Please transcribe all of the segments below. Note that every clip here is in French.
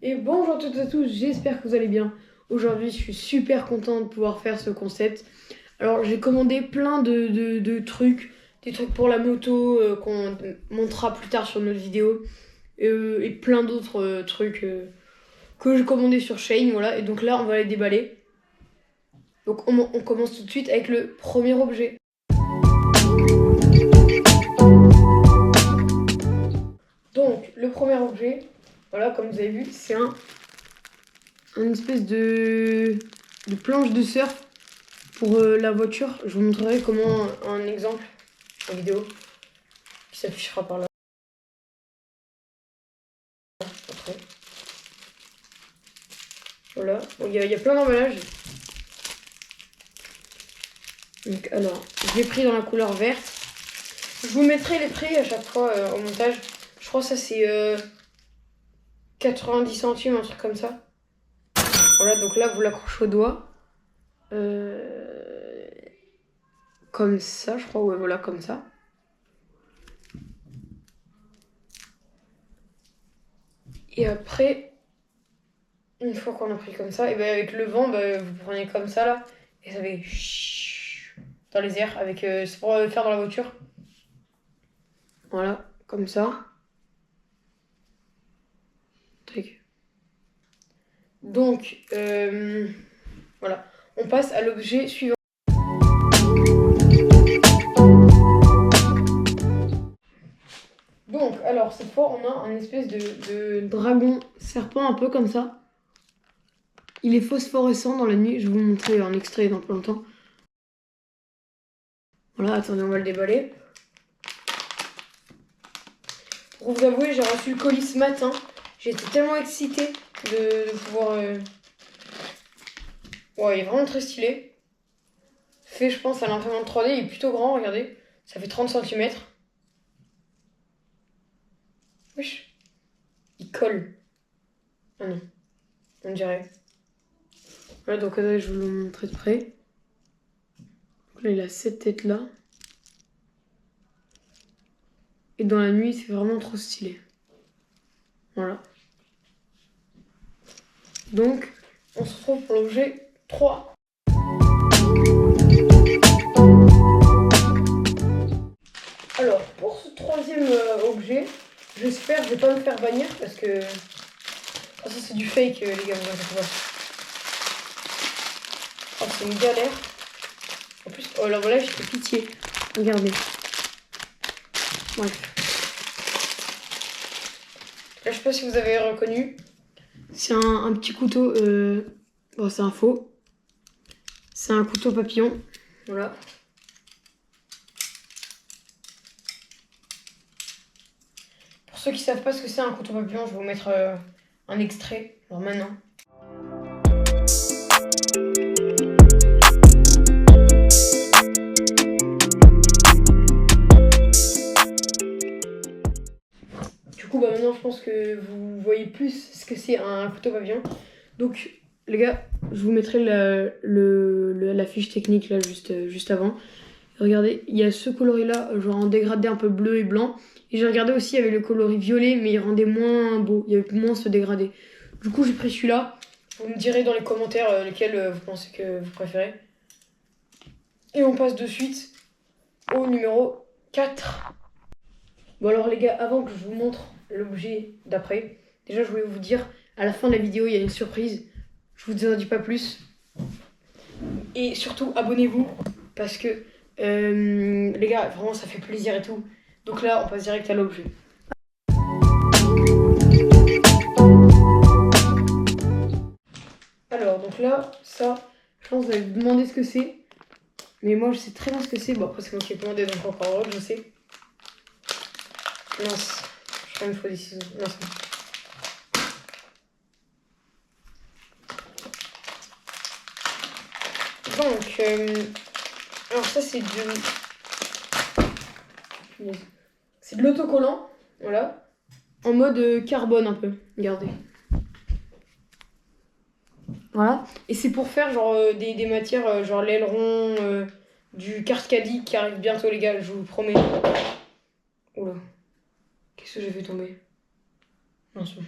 Et bonjour à toutes et à tous, j'espère que vous allez bien. Aujourd'hui, je suis super contente de pouvoir faire ce concept. Alors, j'ai commandé plein de trucs, des trucs pour la moto qu'on montrera plus tard sur notre vidéo, et plein d'autres trucs que j'ai commandé sur Shein, voilà. Et donc là, on va les déballer. Donc, on commence tout de suite avec le premier objet. Donc, le premier objet, voilà, comme vous avez vu, c'est une espèce de planche de surf pour la voiture. Je vous montrerai comment un exemple en vidéo qui s'affichera par là après. Voilà, il y a plein d'emballages. Donc alors, je l'ai pris dans la couleur verte. Je vous mettrai les prix à chaque fois au montage. Je crois que ça c'est 90 centimes, un truc comme ça. Voilà, donc là vous l'accrochez au doigt. Comme ça, je crois, ouais, voilà, comme ça. Et après, une fois qu'on a pris comme ça, et ben avec le vent, vous prenez comme ça là, et ça fait dans les airs. C'est pour faire dans la voiture. Voilà, comme ça. Tac. Donc, voilà. On passe à l'objet suivant. Donc, alors, cette fois, on a un espèce de dragon serpent un peu comme ça. Il est phosphorescent dans la nuit. Je vais vous montrer un extrait dans pas longtemps. Voilà, attendez, on va le déballer. Pour vous avouer, j'ai reçu le colis ce matin. J'étais tellement excitée de pouvoir... Ouais, il est vraiment très stylé. Fait, je pense, à l'imprimante 3D. Il est plutôt grand, regardez. Ça fait 30 cm. Wesh. Il colle. Ah non, on dirait. Voilà, donc là, je vais vous le montrer de près. Donc là, il a cette tête-là. Et dans la nuit, c'est vraiment trop stylé. Voilà. Donc, on se retrouve pour l'objet 3. Alors, pour ce troisième objet, j'espère que je vais pas me faire bannir parce que... Oh, ça, c'est du fake, les gars, vous inquiétez pas. Oh, c'est une galère. En plus, oh là, voilà, j'ai fait pitié. Regardez. Bref. Là, je sais pas si vous avez reconnu. C'est un petit couteau. Bon, c'est un faux. C'est un couteau papillon. Voilà. Pour ceux qui savent pas ce que c'est un couteau papillon, je vais vous mettre un extrait. Alors maintenant. Du coup, maintenant, je pense que vous voyez plus ce que c'est un couteau papillon. Donc, les gars, je vous mettrai la fiche technique là juste avant. Regardez, il y a ce coloris-là, genre en dégradé un peu bleu et blanc. Et j'ai regardé aussi, il y avait le coloris violet, mais il rendait moins beau. Il y avait moins ce dégradé. Du coup, j'ai pris celui-là. Vous me direz dans les commentaires lequel vous pensez que vous préférez. Et on passe de suite au numéro 4. Bon alors les gars, avant que je vous montre l'objet d'après, déjà je voulais vous dire, à la fin de la vidéo, il y a une surprise. Je vous en dis pas plus. Et surtout, abonnez-vous, parce que, les gars, vraiment, ça fait plaisir et tout. Donc là, on passe direct à l'objet. Alors, donc là, ça, je pense que vous allez vous demander ce que c'est. Mais moi, je sais très bien ce que c'est. Bon, après, c'est moi qui ai commandé, donc encore heureux que je sais. Mince, je crois qu'il me faut des ciseaux. Non, c'est bon. Donc, alors ça, c'est de l'autocollant, voilà. En mode carbone un peu, regardez. Voilà. Et c'est pour faire genre des matières, genre l'aileron, du carte-caddie qui arrive bientôt, les gars, je vous promets. Oula. Qu'est-ce que j'ai fait tomber? Non, c'est bon.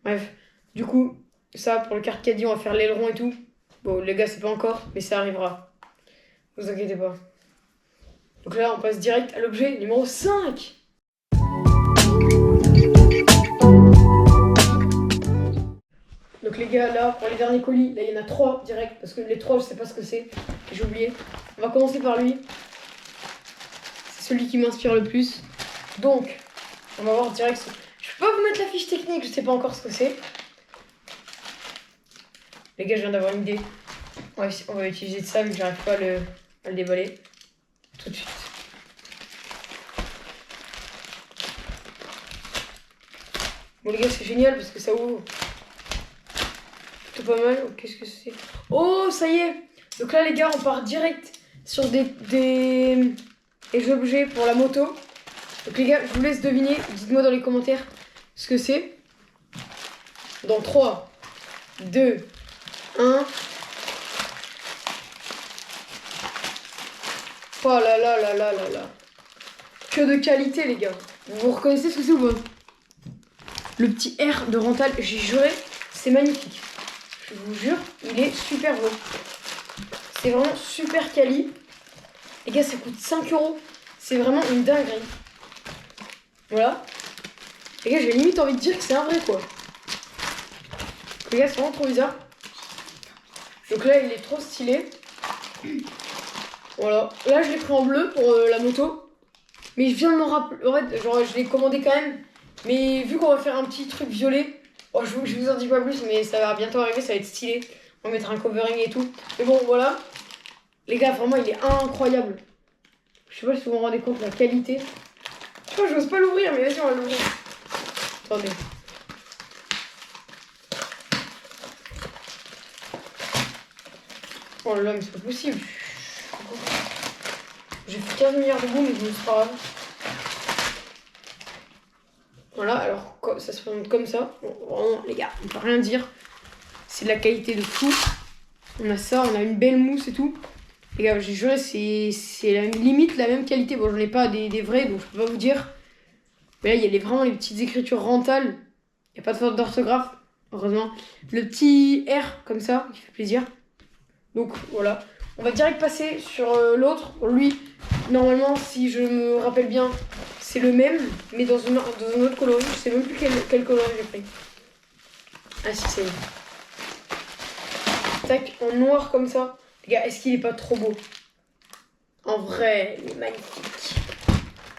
Bref. Du coup, ça, pour le carte caddie, on va faire l'aileron et tout. Bon, les gars, c'est pas encore, mais ça arrivera. Vous inquiétez pas. Donc là, on passe direct à l'objet numéro 5. Donc les gars, là, pour les derniers colis, là, il y en a 3 direct, parce que les 3, je sais pas ce que c'est. J'ai oublié. On va commencer par lui. C'est celui qui m'inspire le plus. Donc, on va voir direct. Je peux pas vous mettre la fiche technique, je sais pas encore ce que c'est. Les gars, je viens d'avoir une idée. On va utiliser de ça vu que j'arrive pas à le déballer. Tout de suite. Bon les gars, c'est génial parce que ça ouvre. Plutôt pas mal. Oh, qu'est-ce que c'est? Oh, ça y est. Donc là les gars, on part direct sur des objets pour la moto. Donc les gars, je vous laisse deviner. Dites-moi dans les commentaires ce que c'est. Dans 3, 2, 1... Oh là là là là là là. Que de qualité les gars. Vous reconnaissez ce que c'est ou pas? Le petit R de Rental, j'ai juré, c'est magnifique. Je vous jure, il est super beau. C'est vraiment super quali. Les gars, ça coûte 5 €. C'est vraiment une dinguerie. Voilà. Les gars, j'ai limite envie de dire que c'est un vrai quoi. Les gars, c'est vraiment trop bizarre. Donc là, il est trop stylé. Voilà. Là, je l'ai pris en bleu pour la moto. Mais je viens de m'en rappeler. En fait, genre, je l'ai commandé quand même. Mais vu qu'on va faire un petit truc violet, oh, je vous en dis pas plus, mais ça va bientôt arriver, ça va être stylé. On va mettre un covering et tout. Mais bon, voilà. Les gars, vraiment, il est incroyable. Je sais pas si vous vous rendez compte de la qualité. Je sais pas, j'ose pas l'ouvrir, mais vas-y, on va l'ouvrir. Attendez. Oh là là, mais c'est pas possible. J'ai fait 15 milliards de bouts, mais c'est pas grave. Voilà, alors ça se présente comme ça. Bon, vraiment, les gars, on peut rien dire. C'est de la qualité de fou. On a ça, on a une belle mousse et tout. Les gars, j'ai juré, c'est limite la même qualité. Bon, j'en ai pas des vrais, donc je peux pas vous dire. Mais là, il y a vraiment les petites écritures Rental. Il n'y a pas de faute d'orthographe, heureusement. Le petit R, comme ça, qui fait plaisir. Donc, voilà. On va direct passer sur l'autre. Lui, normalement, si je me rappelle bien, c'est le même, mais dans un autre coloris. Je sais même plus quel coloris j'ai pris. Ah si, c'est... Tac, en noir comme ça. Les gars, est-ce qu'il est pas trop beau? En vrai, il est magnifique.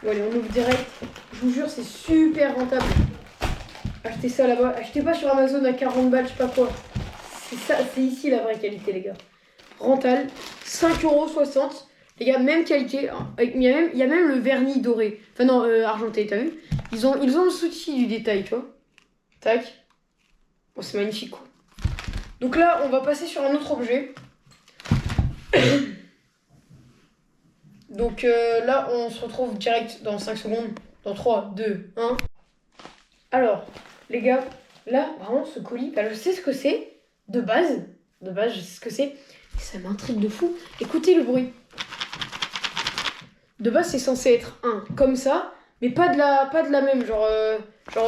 Bon allez, on ouvre direct. Je vous jure, c'est super rentable. Achetez ça là-bas. Achetez pas sur Amazon à 40 balles, je sais pas quoi. C'est ça, c'est ici la vraie qualité, les gars. Rental, 5,60 €. Les gars, même qualité. Il y a même le vernis doré. Enfin non, argenté, t'as vu? Ils ont le souci du détail, tu vois. Tac. Bon, c'est magnifique, quoi. Donc là, on va passer sur un autre objet. Donc là, on se retrouve direct dans 5 secondes. Dans 3, 2, 1. Alors, les gars, là, vraiment, ce colis, bah, je sais ce que c'est. De base, je sais ce que c'est. Et ça m'intrigue de fou. Écoutez le bruit. De base, c'est censé être un comme ça, mais pas de la même. Genre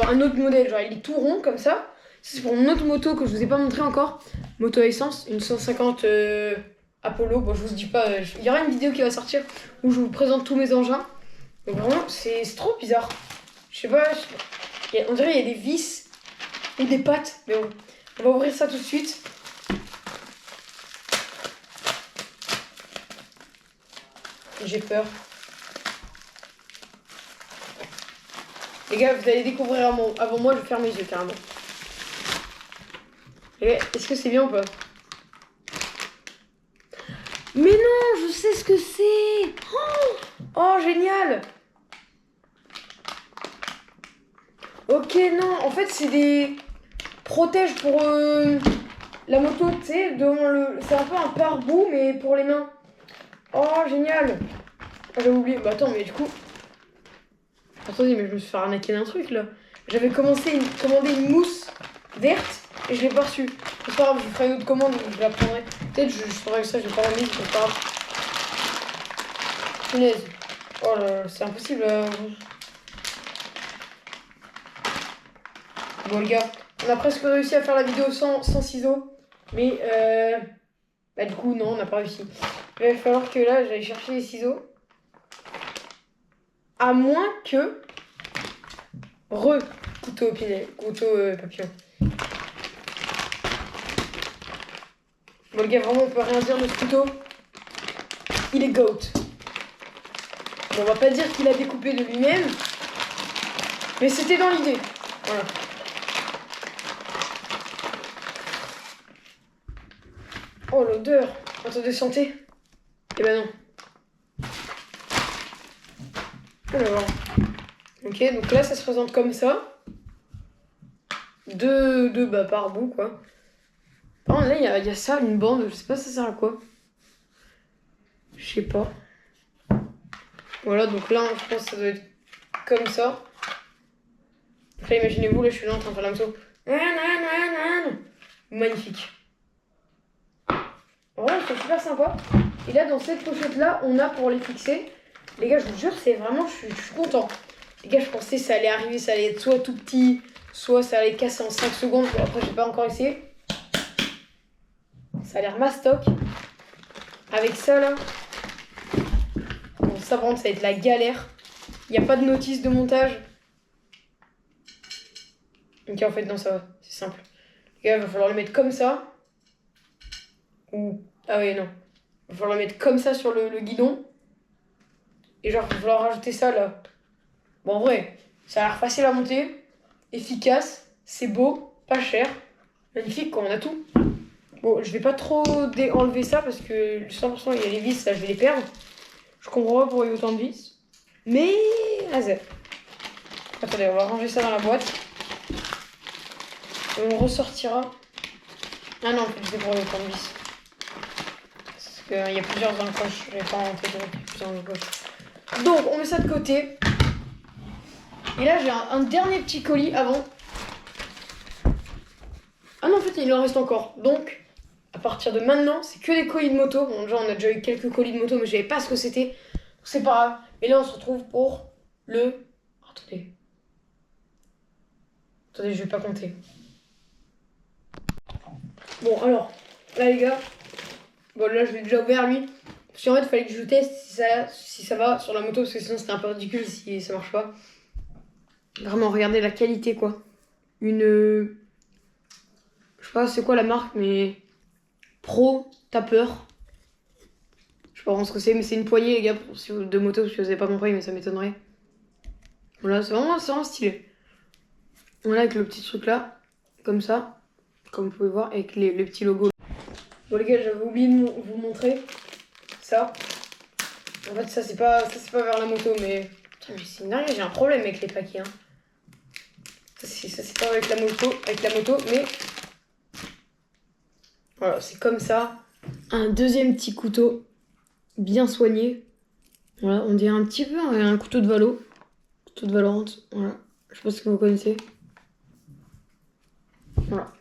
un autre modèle. Genre, il est tout rond comme ça. C'est pour une autre moto que je vous ai pas montré encore. Moto à essence, une 150 Apollo. Bon, je vous dis pas. Il y aura une vidéo qui va sortir où je vous présente tous mes engins. Donc vraiment, c'est trop bizarre. Je sais pas. On dirait qu'il y a des vis ou des pattes. Mais bon, on va ouvrir ça tout de suite. J'ai peur. Les gars, vous allez découvrir avant moi, je vais faire mes yeux carrément. Les gars, est-ce que c'est bien ou pas? Mais non, je sais ce que c'est. Oh, génial. Ok, non, en fait, c'est des protèges pour la moto, tu sais, devant le... C'est un peu un pare-boue, mais pour les mains. Oh, génial. Ah, j'avais oublié. Bah attends, mais du coup... Attendez, mais je me suis fait arnaquer d'un truc, là. J'avais commandé une mousse verte et je l'ai pas reçue. C'est pas grave, je ferai une autre commande, je la prendrai. Peut-être je ferai ça, je vais pas la mise, c'est pas grave. Punaise. Oh là là, c'est impossible. Bon les gars, On a presque réussi à faire la vidéo sans ciseaux. Mais bah, du coup, non, on n'a pas réussi. Il va falloir que là, j'aille chercher les ciseaux. À moins que... couteau papillon. Bon, le gars, vraiment, on peut rien dire de ce couteau. Il est GOAT. Bon, on va pas dire qu'il a découpé de lui-même. Mais c'était dans l'idée. Voilà. Oh, l'odeur. Attendez, santé. Eh ben non. Alors. Ok, donc là, ça se présente comme ça. Deux bah, par bout, quoi. Par contre, là, il y a ça, une bande. Je sais pas ça sert à quoi. Je sais pas. Voilà, donc là, je pense que ça doit être comme ça. Après, imaginez-vous, là, je suis là en train de faire la moto. Magnifique. Voilà, c'est super sympa. Et là, dans cette pochette-là, on a pour les fixer. Les gars, je vous jure, c'est vraiment, je suis content. Les gars, je pensais que ça allait arriver, ça allait être soit tout petit, soit ça allait casser en 5 secondes. Bon, après, j'ai pas encore essayé. Ça a l'air mastoc. Avec ça, là. Bon, ça, par contre, ça va être la galère. Il n'y a pas de notice de montage. Ok, en fait, non, ça va. C'est simple. Les gars, il va falloir le mettre comme ça. Ou... Ah oui, non. Il va falloir le mettre comme ça sur le guidon. Et genre, il va falloir rajouter ça, là. Bon, en vrai, ça a l'air facile à monter. Efficace. C'est beau. Pas cher. Magnifique, quoi. On a tout. Bon, je vais pas trop enlever ça parce que le 100%, il y a les vis, là, je vais les perdre. Je comprends pas pourquoi il y a autant de vis. Mais... Vas-y. Attendez, on va ranger ça dans la boîte. Et on ressortira. Ah non, en fait, je vais pour autant de vis. Parce qu'il y a plusieurs encoches. Je vais pas en tête, il y a plusieurs encoches. Donc, on met ça de côté. Et là, j'ai un dernier petit colis avant. Ah non, en fait, il en reste encore. Donc... À partir de maintenant, c'est que des colis de moto. Bon, déjà, on a déjà eu quelques colis de moto, mais je savais pas ce que c'était. Donc, c'est pas grave. Et là, on se retrouve pour le... Attendez. Attendez, je vais pas compter. Bon, alors. Là, les gars. Bon, là, je l'ai déjà ouvert, lui. Parce qu'en fait, il fallait que je teste si ça va sur la moto. Parce que sinon, c'était un peu ridicule si ça marche pas. Vraiment, regardez la qualité, quoi. Une... Je sais pas c'est quoi la marque, mais... Pro Tapeur. Je sais pas vraiment ce que c'est, mais c'est une poignée, les gars, de moto, parce que vous avez pas compris, mais ça m'étonnerait. Voilà, c'est vraiment stylé. Voilà, avec le petit truc là, comme ça, comme vous pouvez voir, avec les petits logos. Bon, les gars, j'avais oublié de vous montrer ça. En fait, ça, c'est pas vers la moto, mais. Putain, mais c'est dingue, j'ai un problème avec les paquets, hein. Ça, c'est pas avec la moto, mais. Voilà, c'est comme ça. Un deuxième petit couteau. Bien soigné. Voilà, on dirait un petit peu un couteau de Valo. Couteau de Valorant. Voilà. Je sais pas ce que vous connaissez. Voilà.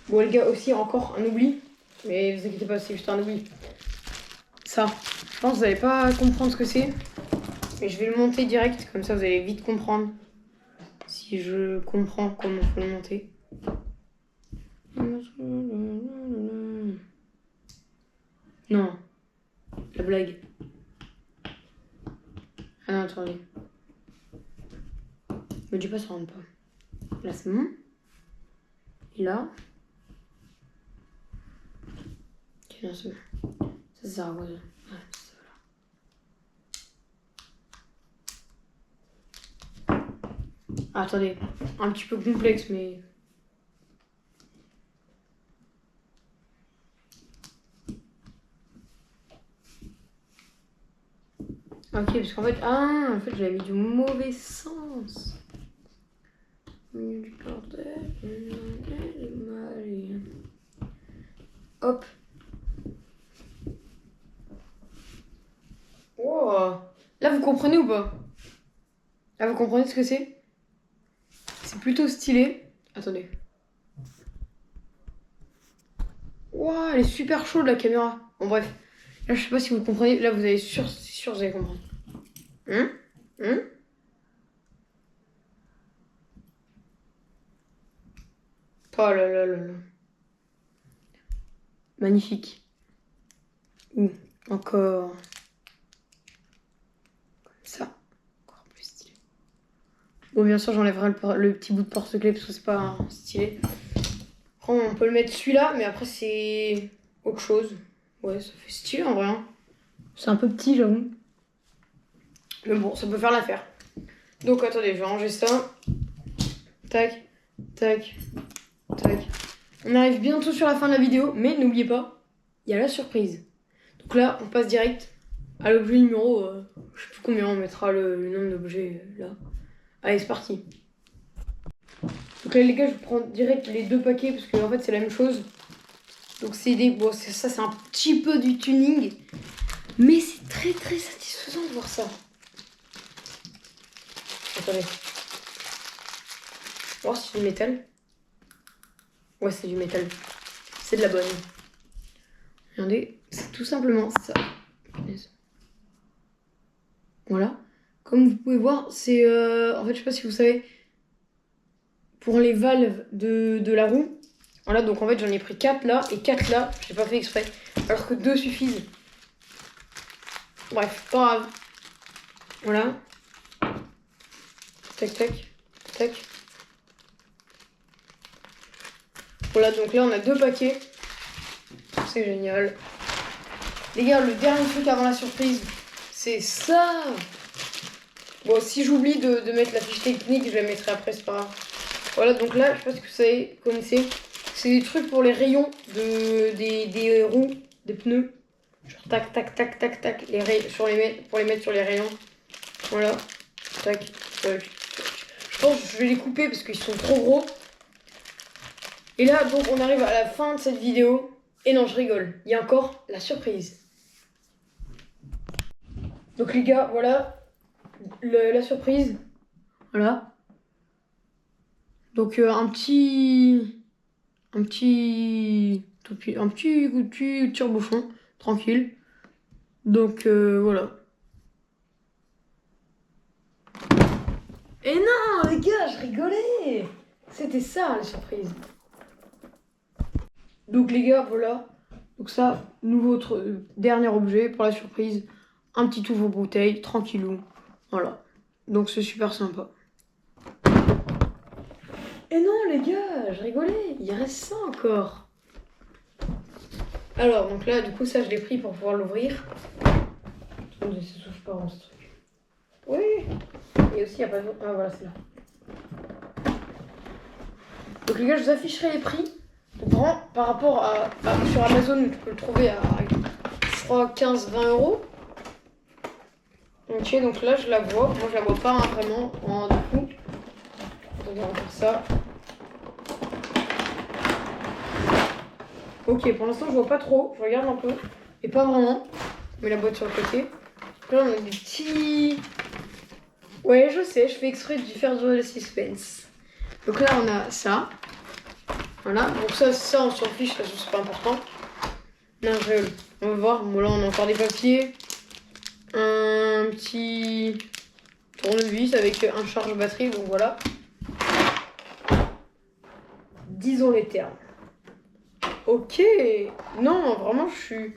Bon les gars, aussi encore un oubli. Mais vous inquiétez pas, c'est juste un oubli. Ça. Je pense que vous n'allez pas comprendre ce que c'est. Mais je vais le monter direct. Comme ça vous allez vite comprendre. Si je comprends comment il faut le monter. Non. La blague. Ah non, attendez. Me dis pas, ça rentre pas. Là, c'est bon. Et là. Ok, non, c'est bon. Ça sert à quoi, ça? Ah, ça va là. Ah, attendez. Un petit peu complexe, mais... Ok, parce qu'en fait... Ah, en fait, je l'avais mis du mauvais sens. Du bordel, hop. Wow. Là, vous comprenez ou pas? Là, vous comprenez ce que c'est? C'est plutôt stylé. Attendez. Wow, elle est super chaude, la caméra. Bon, bref. Là, je sais pas si vous comprenez. Là, c'est sûr, vous allez comprendre. Oh là là là là. Magnifique. Ouh, encore. Comme ça. Encore plus stylé. Bon, bien sûr, j'enlèverai le petit bout de porte-clés parce que c'est pas stylé. Après, on peut le mettre celui-là, mais après, c'est autre chose. Ouais, ça fait stylé en vrai. Hein. C'est un peu petit, j'avoue. Mais bon, ça peut faire l'affaire. Donc, attendez, je vais ranger ça. Tac, tac, tac. On arrive bientôt sur la fin de la vidéo, mais n'oubliez pas, il y a la surprise. Donc là, on passe direct à l'objet numéro... je sais plus combien on mettra le nombre d'objets là. Allez, c'est parti. Donc là, les gars, je prends direct les 2 paquets parce que en fait, c'est la même chose. Donc c'est des... Bon, ça, c'est un petit peu du tuning. Mais c'est très très satisfaisant de voir ça. Attendez. On va voir si c'est du métal. Ouais, c'est du métal. C'est de la bonne. Regardez, c'est tout simplement ça. Voilà. Comme vous pouvez voir, c'est... en fait, je sais pas si vous savez, pour les valves de la roue. Voilà, donc en fait, j'en ai pris 4 là et 4 là. J'ai pas fait exprès. Alors que 2 suffisent. Bref, pas grave. Voilà. Tac, tac, tac. Voilà, donc là, on a 2 paquets. C'est génial. Les gars, le dernier truc avant la surprise, c'est ça. Bon, si j'oublie de mettre la fiche technique, je la mettrai après, c'est pas grave. Voilà, donc là, je sais pas ce que vous connaissez. C'est des trucs pour les rayons des roues, des pneus. Genre tac, tac, tac, tac, tac, pour les mettre sur les rayons. Voilà. Tac, tac. Je pense que je vais les couper parce qu'ils sont trop gros. Et là, donc, on arrive à la fin de cette vidéo. Et non, je rigole. Il y a encore la surprise. Donc les gars, voilà la surprise. Voilà. Donc un petit tire-bouchon, tranquille. Donc voilà. Et non les gars, je rigolais. C'était ça la surprise. Donc les gars, voilà. Donc ça, dernier objet pour la surprise. Un petit ouvre-bouteille, tranquillou. Voilà. Donc c'est super sympa. Et non les gars, je rigolais, il reste ça encore. Alors donc là du coup ça je l'ai pris pour pouvoir l'ouvrir. Attendez, ça s'ouvre pas en ce truc. Oui. Et aussi il n'y a pas de... Ah voilà c'est là. Donc les gars je vous afficherai les prix. Donc vraiment par rapport à sur Amazon tu peux le trouver à je crois 15-20 €. Ok donc là je la vois. Moi je la vois pas hein, vraiment en du coup. On va faire ça. Ok, pour l'instant, je vois pas trop. Je regarde un peu. Et pas vraiment. Je mets la boîte sur le côté. Là, on a des petits... Ouais, je sais, je fais exprès de faire durer le suspense. Donc là, on a ça. Voilà. Donc ça on s'en fiche, parce que c'est pas important. Là, on va voir. Bon, là, on a encore des papiers. Un petit tournevis avec un charge batterie. Donc voilà. Disons les termes. Ok, non, vraiment, je suis...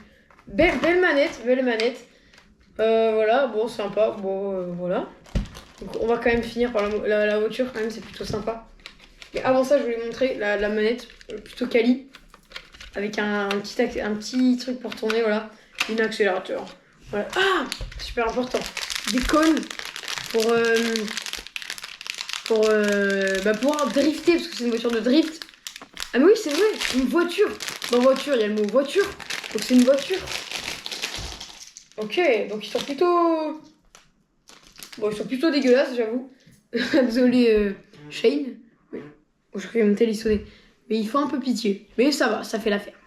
Belle manette, belle manette. Voilà, bon, sympa, bon, voilà. Donc, on va quand même finir par la voiture, quand même, c'est plutôt sympa. Mais avant ça, je voulais montrer la manette, plutôt quali. Avec un petit truc pour tourner, voilà. Un accélérateur. Voilà. Ah, super important. Des cônes pour pouvoir drifter, parce que c'est une voiture de drift. Ah mais oui, c'est vrai, une voiture. Dans voiture, il y a le mot voiture. Donc c'est une voiture. Ok, donc ils sont plutôt... Bon, ils sont plutôt dégueulasses, j'avoue. Désolé, Shane. Mais... Bon, je vais me télésonner. Mais il faut un peu pitié. Mais ça va, ça fait l'affaire.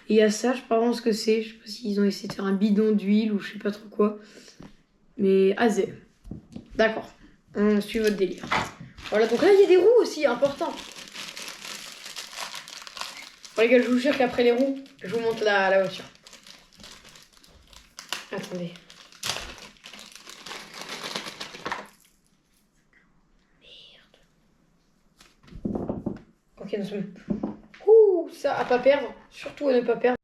Et il y a ça, je sais pas vraiment ce que c'est. Je sais pas s'ils ont essayé de faire un bidon d'huile ou je sais pas trop quoi. Mais AZ. D'accord. On suit votre délire. Voilà, donc là, il y a des roues aussi, important. Bon les gars, je vous jure qu'après les roues, je vous montre la voiture. Attendez. Merde. Ok, nous sommes... Ouh, ça à pas perdre. Surtout à ne pas perdre.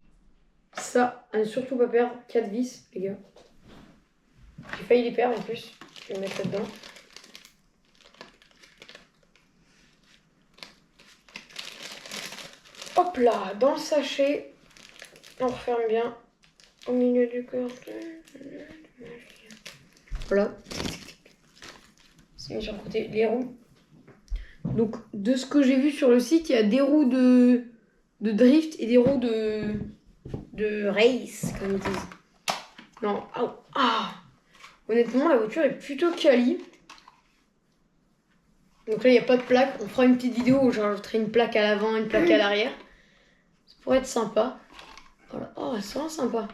Ça à ne surtout pas perdre. 4 vis, les gars. J'ai failli les perdre en plus. Je vais les mettre là-dedans. Hop là, dans le sachet. On referme bien. Au milieu du corps. Voilà. C'est mis sur le côté. Les roues. Donc, de ce que j'ai vu sur le site, il y a des roues de drift et des roues de race, comme ils disent. Non, honnêtement, la voiture est plutôt quali. Donc là, il n'y a pas de plaque. On fera une petite vidéo où j'ajouterai une plaque à l'avant, une plaque à l'arrière. Ça pourrait être sympa. Voilà. Oh, ça va sympa.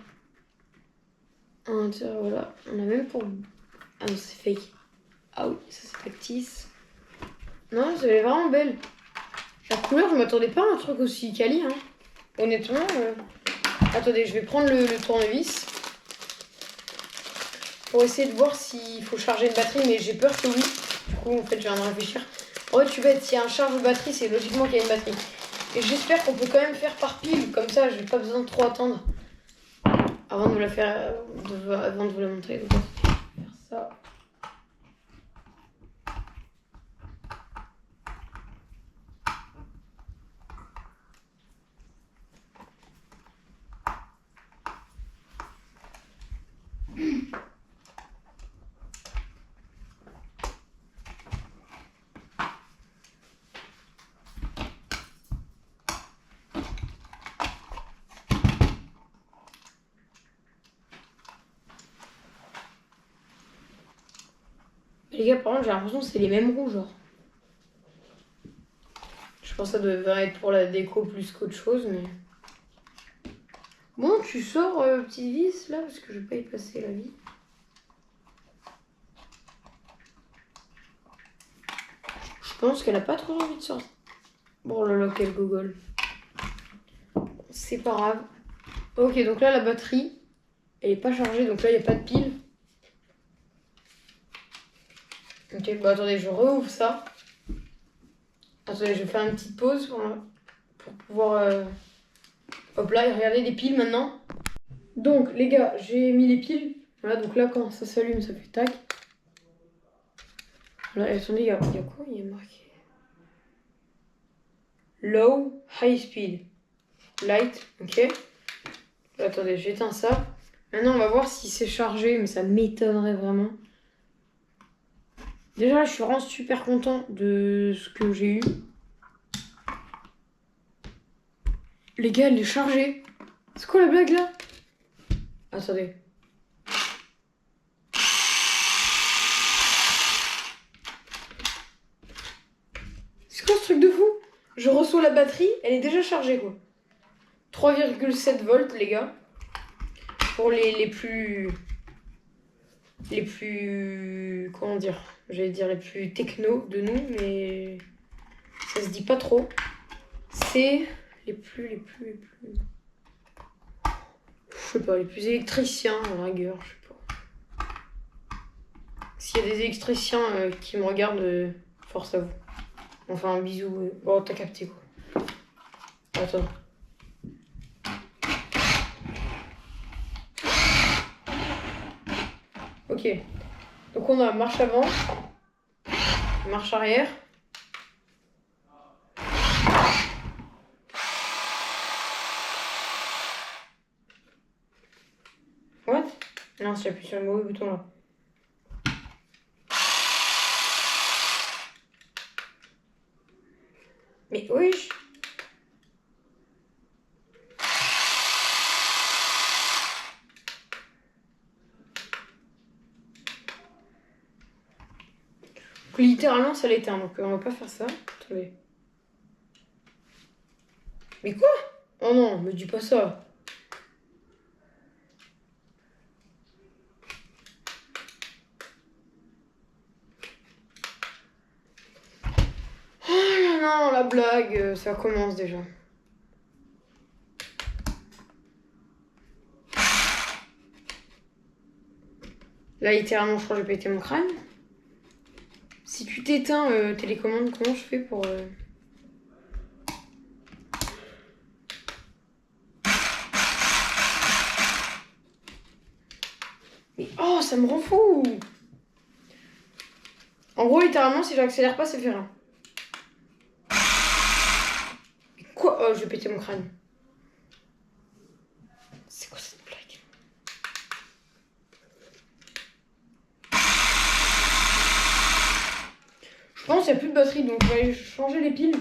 Voilà. On a même pour... Ah non, c'est fake. Ah oui, ça c'est factice. Non, elle est vraiment belle. La couleur, je m'attendais pas à un truc aussi quali. Hein. Honnêtement. Attendez, je vais prendre le tournevis. Pour essayer de voir s'il faut charger une batterie, mais j'ai peur que oui. Du coup, en fait, je viens de réfléchir. En fait, tu bête, s'il y a un charge de batterie, c'est logiquement qu'il y a une batterie. Et j'espère qu'on peut quand même faire par pile, comme ça, je n'ai pas besoin de trop attendre avant de vous la faire, avant de vous la montrer. Donc, on va faire ça. Les gars, par contre, j'ai l'impression que c'est les mêmes roues, genre. Je pense que ça devrait être pour la déco plus qu'autre chose, mais... Bon, tu sors, petite vis, là, parce que je vais pas y passer la vie. Je pense qu'elle a pas trop envie de sortir. Bon, là, là, quel gogol. C'est pas grave. Ok, donc là, la batterie, elle est pas chargée, donc là, il n'y a pas de pile. Ok, bah attendez, je rouvre ça. Attendez, je vais faire une petite pause pour pouvoir... Hop là, et regardez les piles maintenant. Donc, les gars, j'ai mis les piles. Voilà, donc là, quand ça s'allume, ça fait tac. Voilà, et attendez, il y a quoi? Il y a marqué Low, High Speed. Light, ok. Attendez, j'éteins ça. Maintenant, on va voir si c'est chargé, mais ça m'étonnerait vraiment. Déjà, là, je suis vraiment super content de ce que j'ai eu. Les gars, elle est chargée. C'est quoi la blague, là? Attendez. C'est quoi ce truc de fou? Je reçois la batterie, elle est déjà chargée, quoi. 3,7 volts, les gars. Pour les plus... Comment dire? J'allais dire les plus techno de nous, mais... Ça se dit pas trop. C'est les plus... Je sais pas, les plus électriciens, à la rigueur, je sais pas. S'il y a des électriciens qui me regardent, force à vous. Enfin, un bisou. Bon, t'as capté, quoi. Attends. Ok. Donc on a marche avant, marche arrière. What? Non, j'appuie sur le mauvais bouton là. Mais oui. Donc, littéralement, ça l'éteint, donc on va pas faire ça. Attendez. Mais quoi? Oh non, me dis pas ça. Oh non, la blague, ça commence déjà. Là, littéralement, je crois que j'ai pété mon crâne. Si tu t'éteins télécommande, comment je fais pour... Mais oh, ça me rend fou. En gros, littéralement, si j'accélère pas, ça fait rien. Quoi? Oh, je vais péter mon crâne. C'est quoi cette blague? Je pense qu'il n'y a plus de batterie, donc on va aller changer les piles.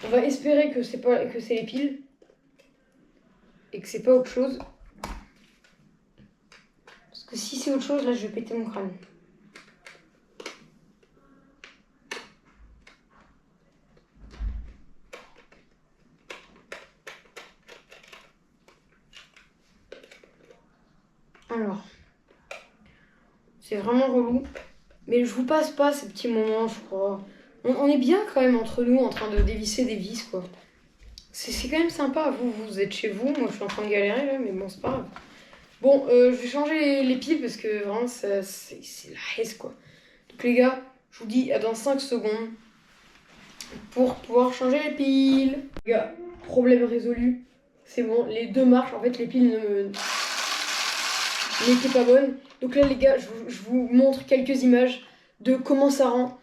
On va espérer que c'est les piles. Et que c'est pas autre chose. Parce que si c'est autre chose, là, je vais péter mon crâne. Alors, c'est vraiment relou. Mais je vous passe pas ces petits moments, je crois. On est bien quand même entre nous en train de dévisser des vis, quoi. C'est quand même sympa. Vous êtes chez vous, moi je suis en train de galérer là, mais bon, c'est pas grave. Bon, je vais changer les piles parce que vraiment, c'est la haisse, quoi. Donc les gars, je vous dis à dans 5 secondes pour pouvoir changer les piles. Les gars, problème résolu. C'est bon, les deux marchent. En fait, les piles n'étaient pas bonnes. Donc là, les gars, je vous montre quelques images de comment ça rend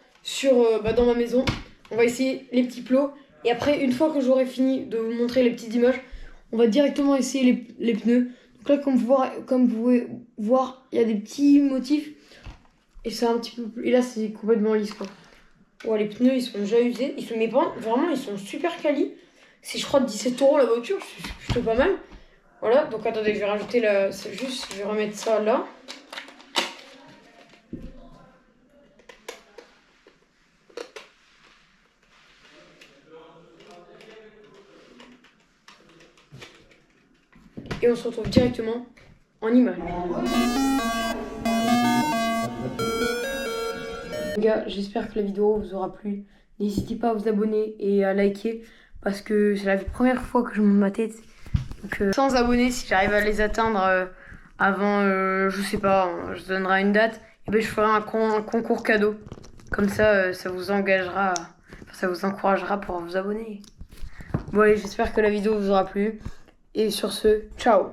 dans ma maison. On va essayer les petits plots. Et après, une fois que j'aurai fini de vous montrer les petites images, on va directement essayer les pneus. Donc là, comme vous pouvez voir, il y a des petits motifs. Et c'est un petit peu plus... Et là, c'est complètement lisse, quoi. Ouais, les pneus, ils sont déjà usés. Mais vraiment, ils sont super quali. C'est, je crois, 17 € la voiture. C'est plutôt pas mal. Voilà, donc attendez, je vais rajouter je vais remettre ça là. Et on se retrouve directement en image. Les gars, j'espère que la vidéo vous aura plu. N'hésitez pas à vous abonner et à liker parce que c'est la première fois que je monte ma tête. Donc 100 abonnés, si j'arrive à les atteindre avant, je sais pas, je donnerai une date, et ben je ferai un concours cadeau. Comme ça, ça vous engagera, ça vous encouragera pour vous abonner. Bon allez, j'espère que la vidéo vous aura plu. Et sur ce, ciao!